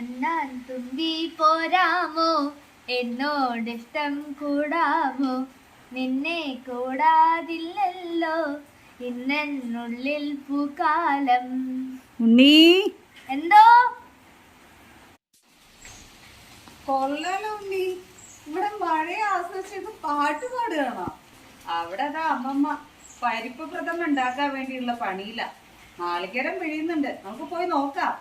അണ്ണാൻ തുമ്പി പോരാമോ എന്നോടിഷ്ടം കൂടാമോ നിന്നെ കൂടാതില്ലല്ലോ ഇന്നുള്ളിൽ പൂക്കാലം. ഉണ്ണി എന്തോ കൊള്ളാലോ ഉണ്ണി, ഇവിടെ മഴയെ ആസ്വദിച്ചിട്ട് പാട്ട് പാടുകയാണോ? അവിടെ അതാ അമ്മമ്മ പരിപ്പ് പ്രഥമൻ ഉണ്ടാക്കാൻ വേണ്ടിയുള്ള പണിയില്ല. നാളികേരം പിഴിയുന്നുണ്ട്, നമുക്ക് പോയി നോക്കാം.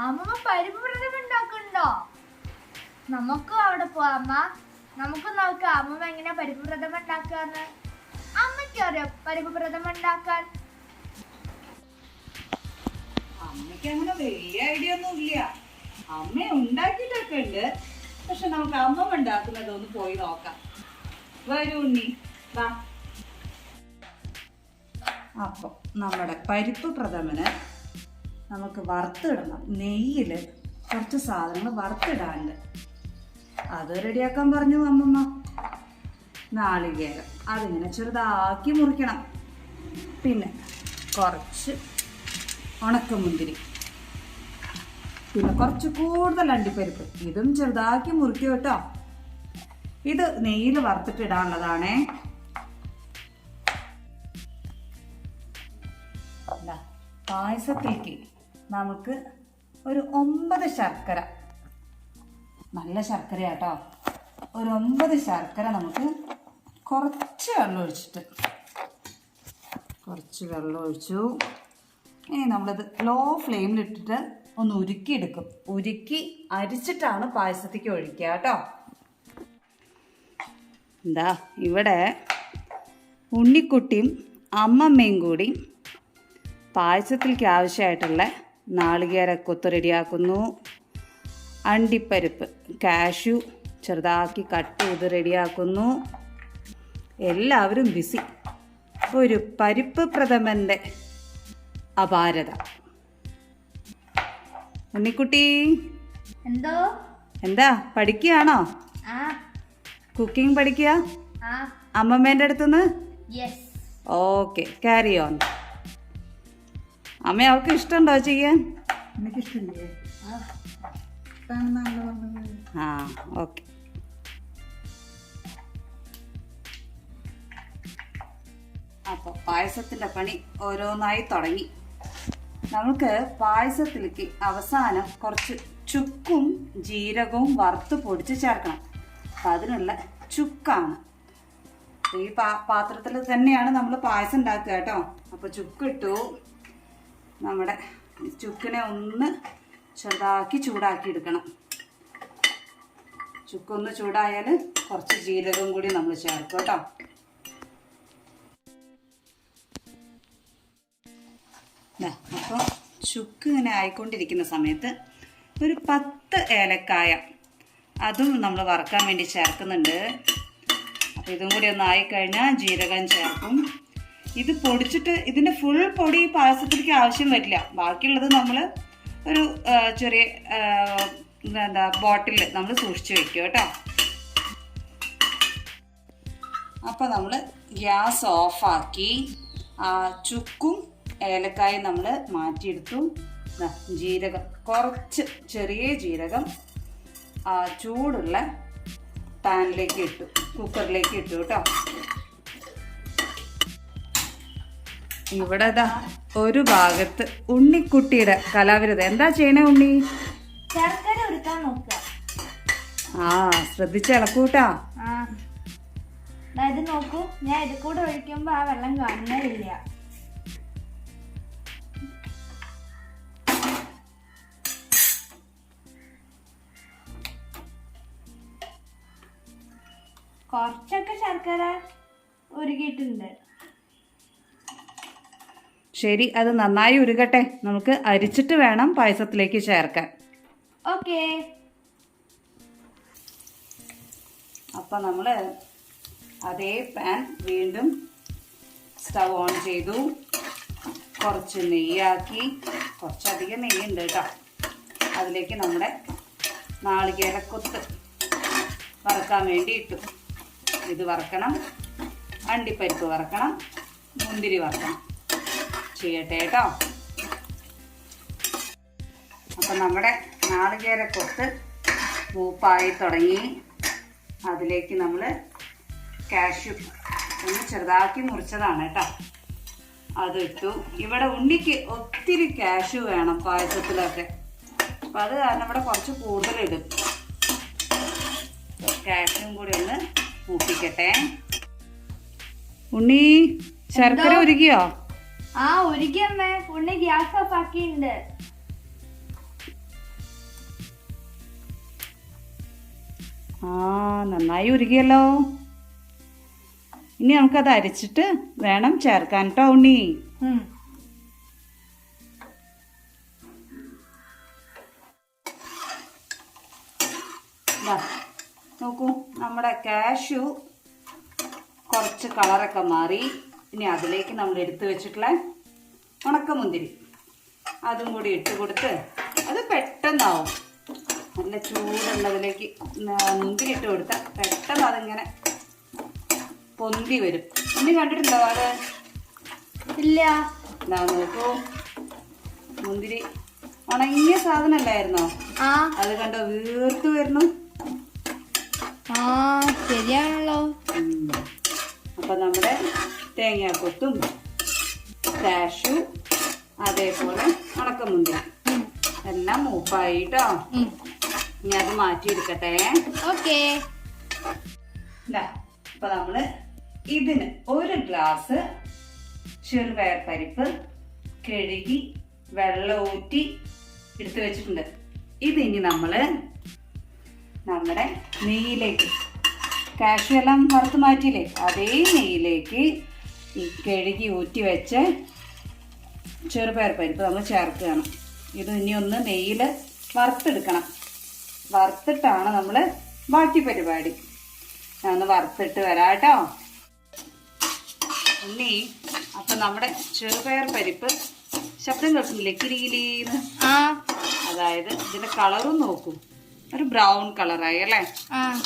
അമ്മ പരിപ്പ് പ്രഥമൻ ഉണ്ടാക്കുന്നുണ്ടോ? നമുക്ക് അവിടെ പോവാം അമ്മ. നമുക്ക് നോക്കാം അമ്മമ്മ എങ്ങനെയാ പരിപ്പ് പ്രഥമൻ ഉണ്ടാക്കാന്ന്. അമ്മയ്ക്കറിയോ പരിപ്പ് പ്രഥമൻ ഉണ്ടാക്കാൻ? അമ്മയ്ക്ക് അങ്ങനെ വലിയ ഐഡിയ ഒന്നും ഇല്ല. അമ്മ ഉണ്ടാക്കിയിട്ടൊക്കെ ഉണ്ട്, പക്ഷെ നമുക്ക് അമ്മമ്മ ഉണ്ടാക്കുന്നത് ഒന്ന് പോയി നോക്കാം. വരൂ ഉണ്ണി, വാ. അപ്പൊ നമ്മുടെ പരിപ്പ് പ്രഥമന് നമുക്ക് വറുത്തിടണം. നെയ്യില് കുറച്ച് സാധനങ്ങൾ വറുത്തിടാണ്ട് അത് റെഡിയാക്കാൻ പറഞ്ഞു അമ്മമ്മ. നാളികേരം അതിങ്ങനെ ചെറുതാക്കി മുറിക്കണം. പിന്നെ കുറച്ച് ഉണക്കമുന്തിരി, പിന്നെ കുറച്ച് കൂടുതൽ അണ്ടിപ്പരിപ്പ്, ഇതും ചെറുതാക്കി മുറിക്കും കേട്ടോ. ഇത് നെയ്യിൽ വറുത്തിട്ടിടാനുള്ളതാണേ. പായസത്തേക്ക് നമുക്ക് ഒരു 9 ശർക്കര, നല്ല ശർക്കരയാട്ടോ, ഒരു 9 ശർക്കര നമുക്ക് കുറച്ച് വെള്ളം ഒഴിച്ചു. ഇനി നമ്മളിത് ലോ ഫ്ലെയിമിലിട്ടിട്ട് ഒന്ന് ഉരുക്കിയെടുക്കും. ഉരുക്കി അരിച്ചിട്ടാണ് പായസത്തേക്ക് ഒഴിക്കുക കേട്ടോ. എന്താ ഇവിടെ ഉണ്ണിക്കുട്ടിയും അമ്മമ്മയും കൂടി പായസത്തിലേക്ക് ആവശ്യമായിട്ടുള്ള നാളികേരക്കൊത്ത് റെഡിയാക്കുന്നു. അണ്ടിപ്പരിപ്പ് കാഷ്യൂ ചെറുതാക്കി കട്ട് ചെയ്ത് റെഡിയാക്കുന്നു. എല്ലാവരും ബിസി. ഒരു പരിപ്പ് പ്രഥമൻ്റെ അപാരത. ഉണ്ണിക്കുട്ടി എന്തോ എന്താ പഠിക്കുകയാണോ? കുക്കിംഗ് പഠിക്കുക അമ്മമ്മേൻ്റെ അടുത്തുനിന്ന്? Okay, carry on. അമ്മ അവർക്ക് ഇഷ്ടമുണ്ടോ ചെയ്യാൻ? ആ ഓക്കെ. അപ്പോൾ പായസത്തിൻ്റെ പണി ഓരോന്നായി തുടങ്ങി. നമുക്ക് പായസത്തിലേക്ക് അവസാനം കുറച്ച് ചുക്കും ജീരകവും വറുത്ത് പൊടിച്ച് ചേർക്കണം. അപ്പം അതിനുള്ള ചുക്കാണ്. ഈ പാത്രത്തിൽ തന്നെയാണ് നമ്മൾ പായസം ഉണ്ടാക്കുക കേട്ടോ. അപ്പോൾ ചുക്കിട്ടു. നമ്മുടെ ചുക്കിനെ ഒന്ന് ചെറുതാക്കി ചൂടാക്കി എടുക്കണം. ചുക്കൊന്ന് ചൂടായാൽ കുറച്ച് ജീരകവും കൂടി നമ്മൾ ചേർക്കും കേട്ടോ. അപ്പോൾ ചുക്ക് ഇങ്ങനെ ആയിക്കൊണ്ടിരിക്കുന്ന സമയത്ത് ഒരു 10 ഏലക്കായ അതും നമ്മൾ വറുക്കാൻ വേണ്ടി ചേർക്കുന്നുണ്ട്. അപ്പോൾ ഇതും കൂടി ഒന്ന് ആയിക്കഴിഞ്ഞാൽ ജീരകം ചേർക്കും. ഇത് പൊടിച്ചിട്ട് ഇതിൻ്റെ ഫുൾ പൊടി പായസത്തിലേക്ക് ആവശ്യം വരില്ല. ബാക്കിയുള്ളത് നമ്മൾ ഒരു ചെറിയ ബോട്ടിൽ നമ്മൾ സൂക്ഷിച്ച് വെക്കും കേട്ടോ. അപ്പോൾ നമ്മൾ ഗ്യാസ് ഓഫാക്കി ചുക്കും ഏലക്കായും നമ്മൾ മാറ്റിയെടുത്തു. ജീരകം കുറച്ച് ചെറിയ ജീരകം ചൂടുള്ള പാനിലേക്ക് ഇട്ടു, കുക്കറിലേക്ക് ഇട്ടു കേട്ടോ. ഇവിടെ ഒരു ഭാഗത്ത് ഉണ്ണിക്കുട്ടിയുടെ കലാവിരുദ്ധ. എന്താ ചെയ്യണേ ഉണ്ണി? ശർക്കര ഉരുക്കാൻ നോക്കുക. ശ്രദ്ധിച്ച് ഇളക്കൂട്ടാ. ഇത് നോക്കൂ, ഞാൻ ഇത് കൂടെ ഒഴിക്കുമ്പോ ആ വെള്ളം കാണുന്നില്ല. കുറച്ചൊക്കെ ശർക്കര ഉരുകിയിട്ടുണ്ട്. ശരി, അത് നന്നായി ഉരുകട്ടെ. നമുക്ക് അരിച്ചിട്ട് വേണം പായസത്തിലേക്ക് ചേർക്കാൻ. ഓക്കെ. അപ്പം നമ്മൾ അതേ പാൻ വീണ്ടും സ്റ്റൗ ഓൺ ചെയ്തു. കുറച്ച് നെയ്യാക്കി, കുറച്ചധികം നെയ്യുണ്ട് കേട്ടോ. അതിലേക്ക് നമ്മുടെ നാളികേരക്കൊത്ത് വറുക്കാൻ വേണ്ടി ഇട്ടു. ഇത് വറക്കണം, അണ്ടിപ്പരിപ്പ് വറക്കണം, മുന്തിരി വറക്കണം. ചെയ്യട്ടെ കേട്ടോ. അപ്പം നമ്മുടെ നാളികേരക്കൊത്ത് മൂപ്പായി തുടങ്ങി. അതിലേക്ക് നമ്മൾ കാഷ്യൂ ഒന്ന് ചെറുതാക്കി മുറിച്ചതാണ് കേട്ടോ, അതിട്ടു. ഇവിടെ ഉണ്ണിക്ക് ഒത്തിരി കാഷ്യൂ വേണം പായസത്തിലൊക്കെ, അപ്പം അത് കാരണം ഇവിടെ കുറച്ച് കൂടുതലിടും. കാഷ്യൂം കൂടി ഒന്ന് മൂപ്പിക്കട്ടെ. ഉണ്ണി ശർക്കര ഉരുകിയോ? ആ ഉരുകിയമ്മേ, ഉണ്ണി ഗ്യാസ് ഓഫ് ആക്കിയിട്ടുണ്ട്. ആ നന്നായി ഉരുകിയല്ലോ. ഇനി നമുക്കത് അരിച്ചിട്ട് വേണം ചേർക്കാൻ കേട്ടോ ഉണ്ണി. നോക്കൂ, നമ്മുടെ കാഷ്യൂ കുറച്ച് കളറൊക്കെ മാറി. ഇനി അതിലേക്ക് നമ്മൾ എടുത്തു വെച്ചിട്ടുള്ള ഉണക്കമുന്തിരി അതും കൂടി ഇട്ട് കൊടുത്ത് അത് പെട്ടെന്നാവും. നല്ല ചൂടുള്ളതിലേക്ക് മുന്തിരി ഇട്ട് കൊടുത്താൽ പെട്ടെന്ന് അതിങ്ങനെ പൊന്തി വരും. ഇനി കണ്ടിട്ടുണ്ടോ അത്? ഇല്ല. എന്താ നോക്കൂ, മുന്തിരി ഉണങ്ങിയ സാധനമല്ലായിരുന്നോ? അത് കണ്ടോ വീർത്ത് വരുന്നു. ശരിയാണല്ലോ. അപ്പൊ നമ്മുടെ തേങ്ങാക്കൊത്തും കാഷ്യൂ അതേപോലെ ഉണക്കമുന്തിരി എല്ലാം മൂപ്പായിട്ടോ. ഇനി അത് മാറ്റിയെടുക്കട്ടെ. ഓക്കേ. അപ്പൊ നമ്മള് ഇതിന് 1 ഗ്ലാസ് ചെറുപയർ പരിപ്പ് കഴുകി വെള്ളം ഊറ്റി എടുത്തു വെച്ചിട്ടുണ്ട്. ഇതിനി നമ്മള് നമ്മുടെ നെയ്യിലേക്ക്, കാഷ്യൂ എല്ലാം വറുത്ത് മാറ്റിയില്ലേ, അതേ നെയ്യിലേക്ക് ഈ കഴുകി ഊറ്റി വെച്ച് ചെറുപയർ പരിപ്പ് നമ്മൾ ചേർക്കുകയാണ്. ഇത് ഇനി ഒന്ന് നെയ്യിൽ വറുത്തെടുക്കണം. വറുത്തിട്ടാണ് നമ്മൾ ബാക്കി പരിപാടി. ഞാൻ ഒന്ന് വറുത്തിട്ട് വരാം കേട്ടോ ഉണ്ണി. അപ്പം നമ്മുടെ ചെറുപയർ പരിപ്പ് ശബ്ദം കേൾക്കുന്നില്ലേ, കിരികിലീന്ന്? അതായത് ഇതിന്റെ കളറും നോക്കും, ഒരു ബ്രൗൺ കളറായി അല്ലേ?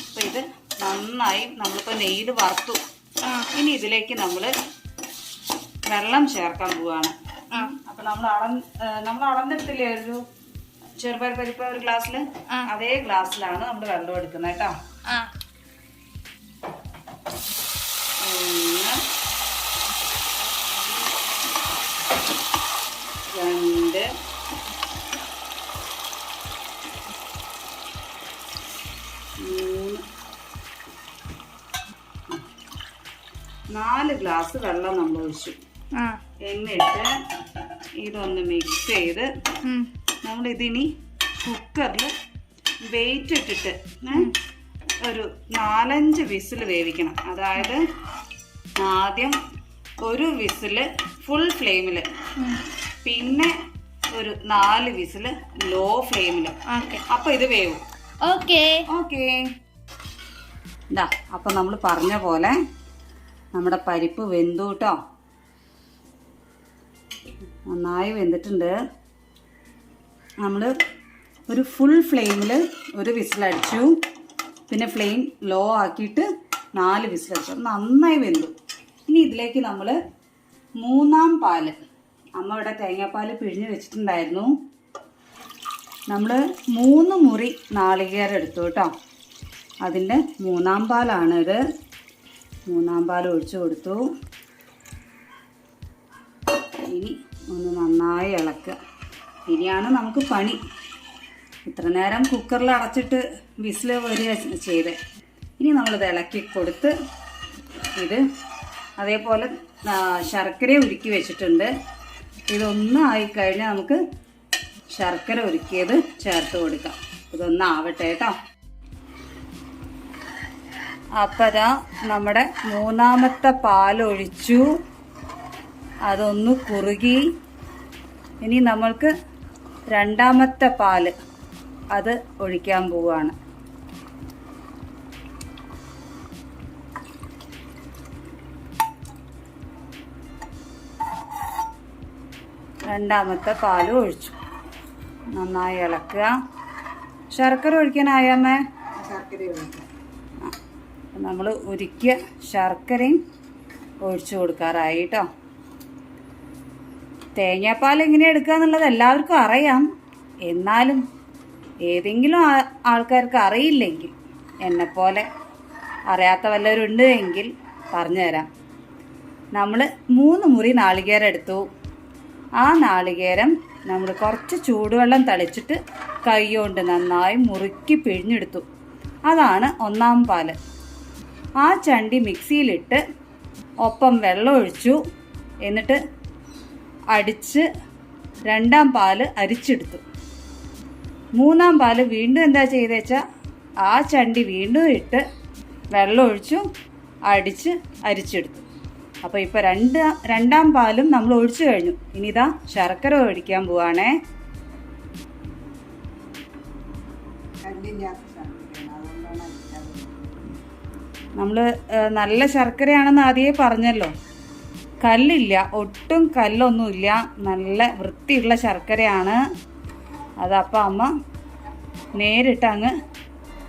അപ്പൊ ഇത് നന്നായി നമ്മളിപ്പോ നെയ്യിൽ വറുത്തു. ഇനി ഇതിലേക്ക് നമ്മള് വെള്ളം ചേർക്കാൻ പോവാണ്. അപ്പൊ നമ്മൾ അളന്നിട്ടില്ലേ ഒരു ചെറുപയർ പരിപ്പ് 1 ഗ്ലാസ്സില്, അതേ ഗ്ലാസ്സിലാണ് നമ്മൾ വെള്ളം എടുക്കുന്നത് കേട്ടോ. 1 2 4 ഗ്ലാസ് വെള്ളം നമ്മൾ ഒഴിച്ചു. എന്നിട്ട് ഇതൊന്ന് മിക്സ് ചെയ്ത് നമ്മൾ ഇതിനി കുക്കറിൽ വെയിറ്റ് ഇട്ടിട്ട് ഒരു 4-5 വിസിൽ വേവിക്കണം. അതായത് ആദ്യം ഒരു വിസിൽ ഫുൾ ഫ്ലെയിമിൽ, പിന്നെ ഒരു 4 വിസിൽ ലോ ഫ്ലെയിമിൽ. അപ്പൊ ഇത് വേവും. ഓക്കേ. അപ്പൊ നമ്മൾ പറഞ്ഞ പോലെ നമ്മുടെ പരിപ്പ് വെന്തു കേട്ടോ, നന്നായി വെന്തിട്ടുണ്ട്. നമ്മൾ ഒരു ഫുൾ ഫ്ലെയിമിൽ ഒരു വിസിലടിച്ചു, പിന്നെ ഫ്ലെയിം ലോ ആക്കിയിട്ട് 4 വിസിലടിച്ചു. നന്നായി വെന്തു. ഇനി ഇതിലേക്ക് നമ്മൾ 3-ാം പാല്, അമ്മ ഇവിടെ തേങ്ങാപ്പാൽ പിഴിഞ്ഞ് വെച്ചിട്ടുണ്ടായിരുന്നു. നമ്മൾ 3 മുറി നാളികേരം എടുത്തു കേട്ടോ, അതിൻ്റെ 3-ാം പാലാണിത്. 3-ാം പാൽ ഒഴിച്ചു കൊടുത്തു. ഇനി ഒന്ന് നന്നായി ഇളക്കുക. ഇനിയാണ് നമുക്ക് പണി. ഇത്ര നേരം കുക്കറിൽ അടച്ചിട്ട് വിസിൽ വരിക ചെയ്ത്. ഇനി നമ്മളിത് ഇളക്കി കൊടുത്ത് ഇത് അതേപോലെ ശർക്കര ഉരുക്കി വെച്ചിട്ടുണ്ട്. ഇതൊന്നും ആയിക്കഴിഞ്ഞാൽ നമുക്ക് ശർക്കര ഉരുക്കിയത് ചേർത്ത് കൊടുക്കാം. ഇതൊന്നാവട്ടെ കേട്ടോ. അപ്പതാ നമ്മുടെ 3-ാമത്തെ പാലൊഴിച്ചു, അതൊന്ന് കുറുകി. ഇനി നമ്മൾക്ക് 2-ാമത്തെ പാല് അത് ഒഴിക്കാൻ പോവുകയാണ്. രണ്ടാമത്തെ പാലും ഒഴിച്ചു. നന്നായി ഇളക്കുക. ശർക്കര ഒഴിക്കാനായമ്മേ? ശർക്കര ഒഴിക്കാം. നമ്മൾ ഉരുക്കിയ ശർക്കരയും ഒഴിച്ചു കൊടുക്കാറായി കേട്ടോ. തേങ്ങാപ്പാൽ എങ്ങനെയാണ് എടുക്കുക എന്നുള്ളത് എല്ലാവർക്കും അറിയാം. എന്നാലും ഏതെങ്കിലും ആൾക്കാർക്ക് അറിയില്ലെങ്കിൽ, എന്നെപ്പോലെ അറിയാത്ത വല്ലവരും ഉണ്ട് എങ്കിൽ പറഞ്ഞുതരാം. നമ്മൾ 3 മുറി നാളികേരം എടുത്തു. ആ നാളികേരം നമ്മൾ കുറച്ച് ചൂടുവെള്ളം തളിച്ചിട്ട് കൈ കൊണ്ട് നന്നായി മുറുക്കി പിഴിഞ്ഞെടുത്തു. അതാണ് 1-ാം പാല്. ആ ചണ്ടി മിക്സിയിലിട്ട് ഒപ്പം വെള്ളം ഒഴിച്ചു. എന്നിട്ട് അടിച്ച് 2-ാം പാല് അരിച്ചെടുത്തു. 3-ാം പാല് വീണ്ടും എന്താ ചെയ്തേച്ചാൽ ആ ചണ്ടി വീണ്ടും ഇട്ട് വെള്ളം ഒഴിച്ചു അടിച്ച് അരിച്ചെടുത്തു. അപ്പോൾ ഇപ്പോൾ 2-ാം പാലും നമ്മൾ ഒഴിച്ചു കഴിഞ്ഞു. ഇനി ഇതാ ശർക്കര ഒഴിക്കാൻ പോവാണേ. നമ്മൾ നല്ല ശർക്കരയാണെന്ന് ആദ്യമേ പറഞ്ഞല്ലോ. കല്ലില്ല, ഒട്ടും കല്ലൊന്നുമില്ല, നല്ല വൃത്തിയുള്ള ശർക്കരയാണ്. അതപ്പോൾ അമ്മ നേരിട്ട് അങ്ങ്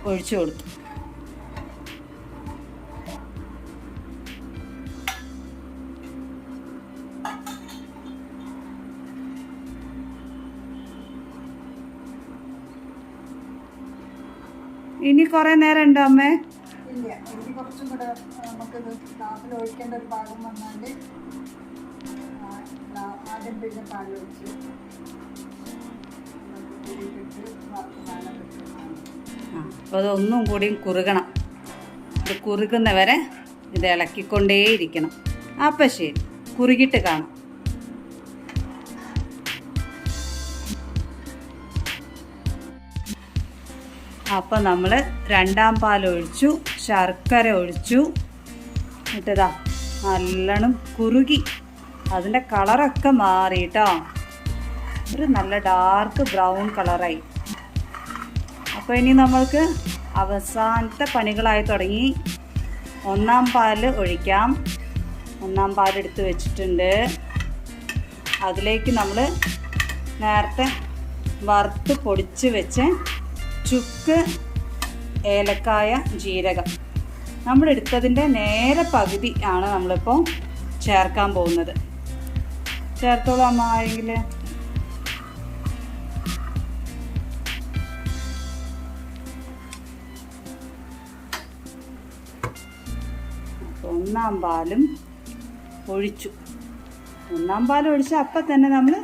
ഒഴിച്ചു കൊടുത്തു. ഇനി കുറേ നേരം ഉണ്ടോ അമ്മേ? ഇല്ല, എനിക്ക് കുറച്ചും കൂടെ നമുക്കിത് ഗ്ലാസ്സിൽ ഒഴിക്കേണ്ട ഒരു പാകം വന്നാൽ ആദ്യം പിന്നെ പാലൊഴിച്ച് അപ്പോൾ അതൊന്നും കൂടിയും കുറുകണം. ഇത് കുറുകുന്നവരെ ഇത് ഇളക്കിക്കൊണ്ടേയിരിക്കണം. അപ്പം ശരി, കുറുകിയിട്ട് കാണാം. അപ്പം നമ്മൾ 2-ാം പാൽ ഒഴിച്ചു, ശർക്കര ഒഴിച്ചു. എന്നിട്ടിതാ നല്ലോണം കുറുകി അതിൻ്റെ കളറൊക്കെ മാറിയിട്ടോ, ഒരു നല്ല ഡാർക്ക് ബ്രൗൺ കളറായി. അപ്പോൾ ഇനി നമ്മൾക്ക് അവസാനത്തെ പണികളായി തുടങ്ങി. 1-ാം പാൽ ഒഴിക്കാം. 1-ാം പാൽ എടുത്ത് വെച്ചിട്ടുണ്ട്. അതിലേക്ക് നമ്മൾ നേരത്തെ വറുത്ത് പൊടിച്ച് വെച്ച് ചുക്ക്, ഏലക്കായ, ജീരകം നമ്മളെടുത്തതിൻ്റെ നേരെ പകുതി ആണ് നമ്മളിപ്പോൾ ചേർക്കാൻ പോകുന്നത്. ചേർത്തോളൂ അമ്മ ആയെങ്കിൽ. അപ്പോൾ 1-ാം പാലും ഒഴിച്ചു. 1-ാം പാൽ ഒഴിച്ച് അപ്പം തന്നെ നമ്മൾ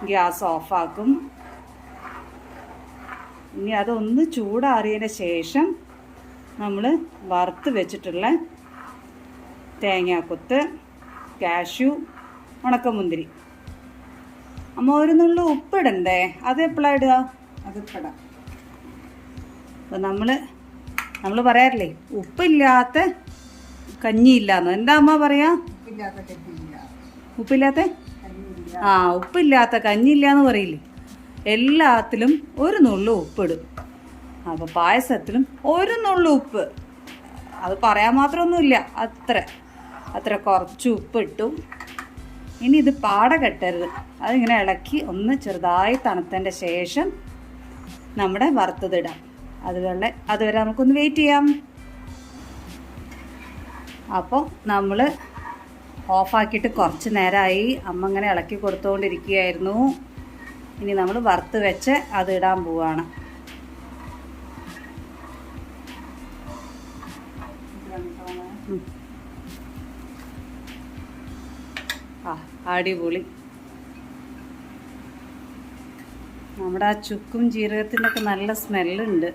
ഗ്യാസ് ഓഫാക്കും. ഇനി അതൊന്ന് ചൂടാറിയതിന് ശേഷം നമ്മൾ വറുത്ത് വെച്ചിട്ടുള്ള തേങ്ങാക്കൊത്ത്, കാഷ്യൂ, ഉണക്കമുന്തിരി. അമ്മ ഒരു നുള്ളു ഉപ്പിടണ്ടേ? അത് എപ്പോഴാണ് ഇടുക? അതിപ്പിടാം. അപ്പം നമ്മൾ പറയാറില്ലേ ഉപ്പില്ലാത്ത കഞ്ഞിയില്ലാന്ന്. എന്താ അമ്മ പറയാ? ഉപ്പില്ലാത്ത കഞ്ഞിയില്ല. ഉപ്പില്ലാത്ത കഞ്ഞിയില്ല. ഉപ്പില്ലാത്ത കഞ്ഞിയില്ലാന്ന് പറയില്ലേ? എല്ലാത്തിലും ഒരു നുള്ളു ഉപ്പിടും. അപ്പോൾ പായസത്തിലും ഒരു നുള്ളു ഉപ്പ്, അത് പറയാൻ മാത്രമൊന്നുമില്ല, അത്ര കുറച്ച് ഉപ്പിട്ടു. ഇനി ഇത് പാട കെട്ടരുത്, അതിങ്ങനെ ഇളക്കി ഒന്ന് ചെറുതായി തണുത്തതിൻ്റെ ശേഷം നമ്മുടെ വറുത്തതിടാം. അതുവരെ നമുക്കൊന്ന് വെയിറ്റ് ചെയ്യാം. അപ്പോൾ നമ്മൾ ഓഫാക്കിയിട്ട് കുറച്ച് നേരമായി. അമ്മ ഇങ്ങനെ ഇളക്കി കൊടുത്തുകൊണ്ടിരിക്കുകയായിരുന്നു. ഇനി നമ്മൾ വറുത്ത് വെച്ച് അത് ഇടാൻ പോവാണ്. അടിപൊളി. നമ്മുടെ ആ ചുക്കും ജീരകത്തിൻ്റെ ഒക്കെ നല്ല സ്മെല്ലുണ്ട്.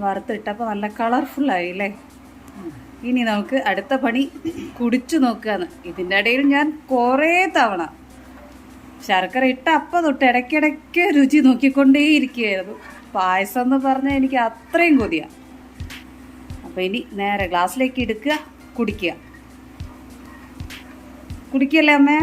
വറുത്തിട്ടപ്പോൾ നല്ല കളർഫുള്ളായി അല്ലേ? ഇനി നമുക്ക് അടുത്ത പണി കുടിച്ചു നോക്കുകയാണ്. ഇതിൻ്റെ ഇടയിൽ ഞാൻ കുറേ തവണ ശർക്കര ഇട്ട അപ്പം തൊട്ട് ഇടയ്ക്കിടയ്ക്ക് രുചി നോക്കിക്കൊണ്ടേയിരിക്കുകയായിരുന്നു. പായസം എന്ന് പറഞ്ഞാൽ എനിക്ക് അത്രയും കൊതിയാണ്. അപ്പോൾ ഇനി നേരെ ഗ്ലാസ്സിലേക്ക് എടുക്കുക, കുടിക്കല്ലേ അമ്മേ?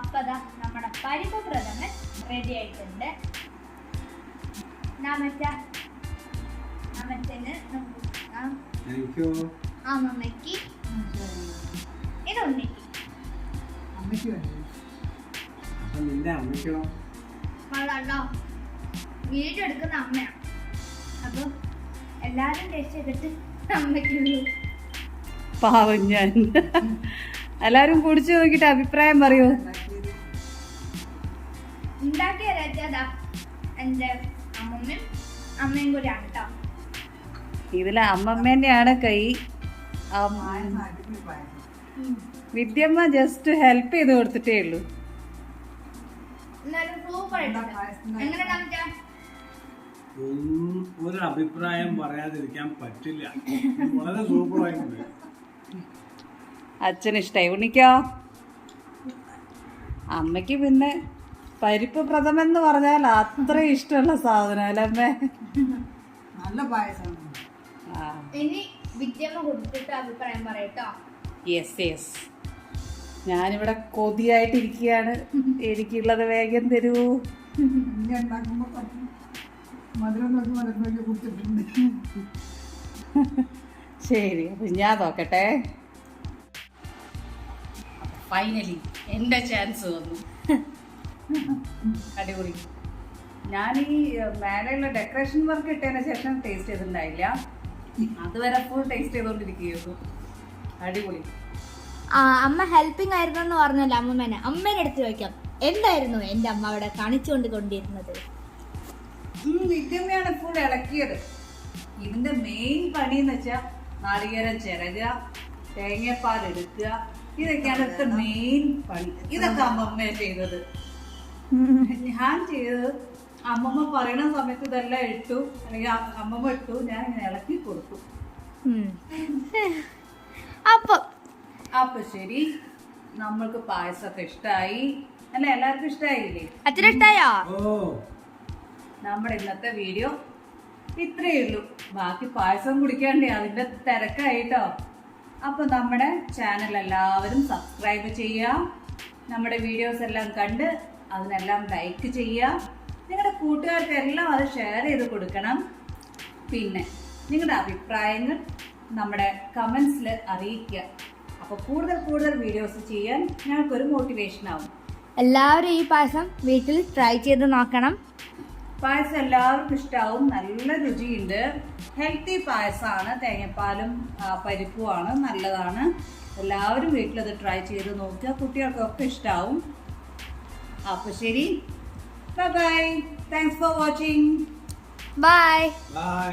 അപ്പതാ നമ്മുടെ പരിപ്പ് പ്രഥമൻ റെഡി ആയിട്ടുണ്ട്. അമ്മയ്ക്ക് ഇത് ഉണ്ണിക്ക് വീഡിയോ എടുക്കുന്ന അമ്മയാണ്. അപ്പൊ എല്ലാരും ടേസ്റ്റ് ചെയ്തിട്ട് അമ്മയ്ക്ക് പാവം ഞാൻ. എല്ലാരും കുടിച്ചു നോക്കിട്ട് അഭിപ്രായം പറയൂ. ഉണ്ടാക്കിയ രചത എന്റെ അമ്മയും കൂടിയാണ് കേട്ടോ. ഇതില് അമ്മമ്മേന്റെയാണ് കൈ. വിദ്യമ്മ ജസ്റ്റ് ഹെൽപ്പ് ചെയ്ത് കൊടുത്തിട്ടേ ഉള്ളൂ. എന്നാലും സൂപ്പർ എങ്ങനെയാ ഒരു അഭിപ്രായം പറയാതിരിക്കാൻ പറ്റില്ല. വളരെ സൂപ്പറായിട്ടുണ്ട്. അച്ഛന് ഇഷ്ടായി. ഉണ്ണിക്കോ? അമ്മയ്ക്ക് പിന്നെ പരിപ്പ് പ്രഥമൻ എന്ന് പറഞ്ഞാൽ അത്ര ഇഷ്ടമുള്ള സാധനം അല്ലേ അമ്മേ? നല്ല പായസം. ഇനി വിദ്യമ്മ കൊടുത്തിട്ട് അഭിപ്രായം പറയട്ടോ. Yes yes. ഞാനിവിടെ കൊതിയായിട്ടിരിക്കുകയാണ്. എനിക്കുള്ളത് വേഗം തരൂ. ഇനി ഉണ്ടാക്കുമ്പോ മധുരം നോക്കി കുടിച്ചിട്ടുണ്ട്. ശരി, അപ്പൊ ഞാൻ നോക്കട്ടെ. ഫൈനലി എന്റെ ചാൻസ് വന്നു. അടിപൊളി. ഞാൻ ഈ മേലെയുള്ള ഡെക്കറേഷൻ വർക്ക് ഇട്ടതിന് ശേഷം ടേസ്റ്റ് ചെയ്തിട്ടുണ്ടായില്ല. അതുവരെ ഫുൾ ടേസ്റ്റ് ചെയ്തോണ്ടിരിക്കുകയായിരുന്നു. അടിപൊളി. അമ്മ ഹെൽപ്പിംഗ് ആയിരുന്നു എന്ന് പറഞ്ഞല്ലോ അമ്മമ്മേനെ. അമ്മേനെ എടുത്ത് ചോദിക്കാം, എന്തായിരുന്നു എന്റെ അമ്മ അവിടെ കാണിച്ചുകൊണ്ട് കൊണ്ടിരുന്നത്? വിദ്യമ്മയാണ് ഫുൾ ഇളക്കിയത്. ഇതിന്റെ മെയിൻ പണി എന്ന് വെച്ചാൽ നാളികേരം ചിരകുക, തേങ്ങാപ്പാൽ എടുക്കുക, ഇതൊക്കെയാണ് ഇവിടുത്തെ മെയിൻ പണി. ഇതൊക്കെ അമ്മമ്മ ചെയ്തത്. ഞാൻ ചെയ്തത് അമ്മമ്മ പറയണ സമയത്ത് ഇതെല്ലാം ഇട്ടു, അല്ലെങ്കിൽ അമ്മമ്മ ഇട്ടു, ഞാൻ ഇങ്ങനെ ഇളക്കി കൊടുത്തു. അപ്പൊ ശരി, നമ്മൾക്ക് പായസമൊക്കെ ഇഷ്ടായി അല്ലെ? എല്ലാവർക്കും ഇഷ്ടായില്ലേ? അച്ഛനിഷ്ടായോ? നമ്മുടെ ഇന്നത്തെ വീഡിയോ ഇത്രയേ ഉള്ളൂ. ബാക്കി പായസം കുടിക്കാണ്ടേ, അതിന്റെ തിരക്കായിട്ടോ. അപ്പൊ നമ്മുടെ ചാനൽ എല്ലാവരും സബ്സ്ക്രൈബ് ചെയ്യുക. നമ്മുടെ വീഡിയോസ് എല്ലാം കണ്ട് അതിനെല്ലാം ലൈക്ക് ചെയ്യുക. നിങ്ങളുടെ കൂട്ടുകാർക്ക് എല്ലാം അത് ഷെയർ ചെയ്ത് കൊടുക്കണം. പിന്നെ നിങ്ങളുടെ അഭിപ്രായങ്ങൾ നമ്മുടെ കമൻസിൽ അറിയിക്കുക. അപ്പോൾ കൂടുതൽ വീഡിയോസ് ചെയ്യാൻ ഞങ്ങൾക്കൊരു മോട്ടിവേഷൻ ആവും. എല്ലാവരും ഈ പായസം വീട്ടിൽ ട്രൈ ചെയ്ത് നോക്കണം. പായസം എല്ലാവർക്കും ഇഷ്ടാവും. നല്ല രുചിയുണ്ട്. ഹെൽത്തി പായസമാണ്. തേങ്ങാപ്പാലും പരിപ്പുമാണ്, നല്ലതാണ്. എല്ലാവരും വീട്ടിലത് ട്രൈ ചെയ്ത് നോക്കുക. കുട്ടികൾക്കൊക്കെ ഇഷ്ടാവും. അപ്പോൾ ശരി, bye. Thanks for watching. Bye. By.